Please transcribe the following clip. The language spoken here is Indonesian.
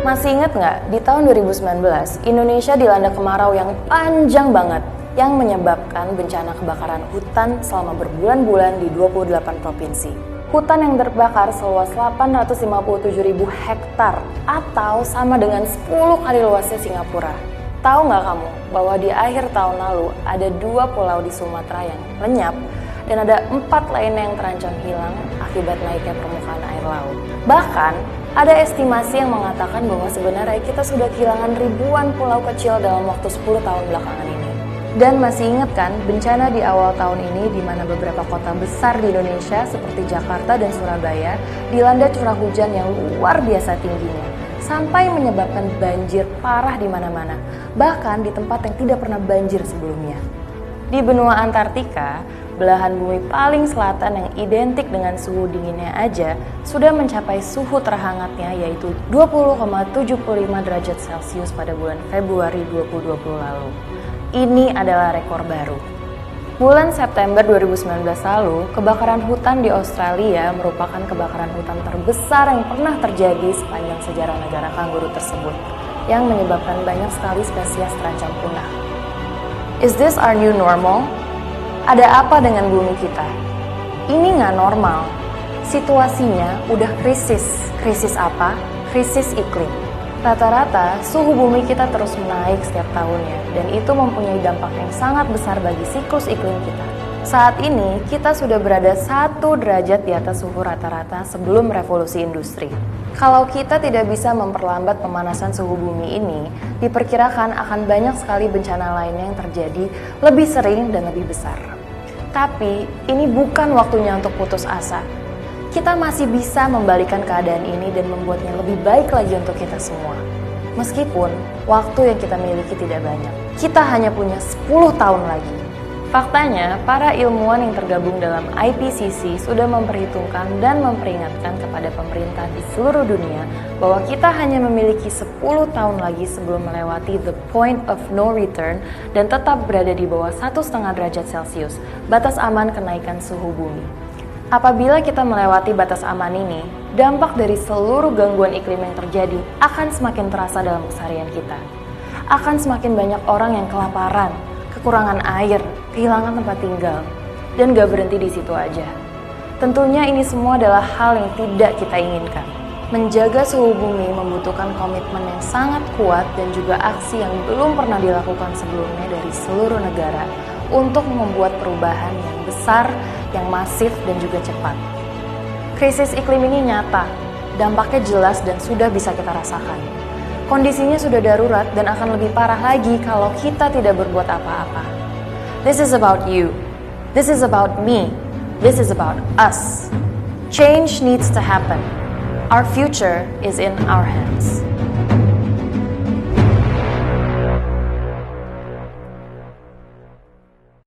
Masih ingat nggak, di tahun 2019, Indonesia dilanda kemarau yang panjang banget, yang menyebabkan bencana kebakaran hutan selama berbulan-bulan di 28 provinsi. Hutan yang terbakar seluas 857.000 hektar, atau sama dengan 10 kali luasnya Singapura. Tahu nggak kamu, bahwa di akhir tahun lalu ada 2 pulau di Sumatera yang lenyap, dan ada 4 lainnya yang terancam hilang akibat naiknya permukaan air laut. Bahkan, ada estimasi yang mengatakan bahwa sebenarnya kita sudah kehilangan ribuan pulau kecil dalam waktu 10 tahun belakangan ini. Dan masih ingat kan bencana di awal tahun ini di mana beberapa kota besar di Indonesia seperti Jakarta dan Surabaya dilanda curah hujan yang luar biasa tingginya, sampai menyebabkan banjir parah di mana-mana, bahkan di tempat yang tidak pernah banjir sebelumnya. Di benua Antartika, belahan bumi paling selatan yang identik dengan suhu dinginnya aja sudah mencapai suhu terhangatnya yaitu 20,75 derajat Celcius pada bulan Februari 2020 lalu. Ini adalah rekor baru. Bulan September 2019 lalu, kebakaran hutan di Australia merupakan kebakaran hutan terbesar yang pernah terjadi sepanjang sejarah negara kanguru tersebut, yang menyebabkan banyak sekali spesies terancam punah. Is this our new normal? Ada apa dengan bumi kita? Ini nggak normal. Situasinya udah krisis. Krisis apa? Krisis iklim. Rata-rata suhu bumi kita terus menaik setiap tahunnya, dan itu mempunyai dampak yang sangat besar bagi siklus iklim kita. Saat ini, kita sudah berada 1 derajat di atas suhu rata-rata sebelum revolusi industri. Kalau kita tidak bisa memperlambat pemanasan suhu bumi ini, diperkirakan akan banyak sekali bencana lainnya yang terjadi lebih sering dan lebih besar. Tapi, ini bukan waktunya untuk putus asa. Kita masih bisa membalikan keadaan ini dan membuatnya lebih baik lagi untuk kita semua. Meskipun waktu yang kita miliki tidak banyak, kita hanya punya 10 tahun lagi. Faktanya, para ilmuwan yang tergabung dalam IPCC sudah memperhitungkan dan memperingatkan kepada pemerintah di seluruh dunia bahwa kita hanya memiliki 10 tahun lagi sebelum melewati the point of no return dan tetap berada di bawah 1,5 derajat Celcius, batas aman kenaikan suhu bumi. Apabila kita melewati batas aman ini, dampak dari seluruh gangguan iklim yang terjadi akan semakin terasa dalam keseharian kita. Akan semakin banyak orang yang kelaparan, kekurangan air, kehilangan tempat tinggal, dan gak berhenti di situ aja. Tentunya ini semua adalah hal yang tidak kita inginkan. Menjaga suhu bumi membutuhkan komitmen yang sangat kuat dan juga aksi yang belum pernah dilakukan sebelumnya dari seluruh negara untuk membuat perubahan yang besar, yang masif, dan juga cepat. Krisis iklim ini nyata, dampaknya jelas dan sudah bisa kita rasakan. Kondisinya sudah darurat dan akan lebih parah lagi kalau kita tidak berbuat apa-apa. This is about you. This is about me. This is about us. Change needs to happen. Our future is in our hands.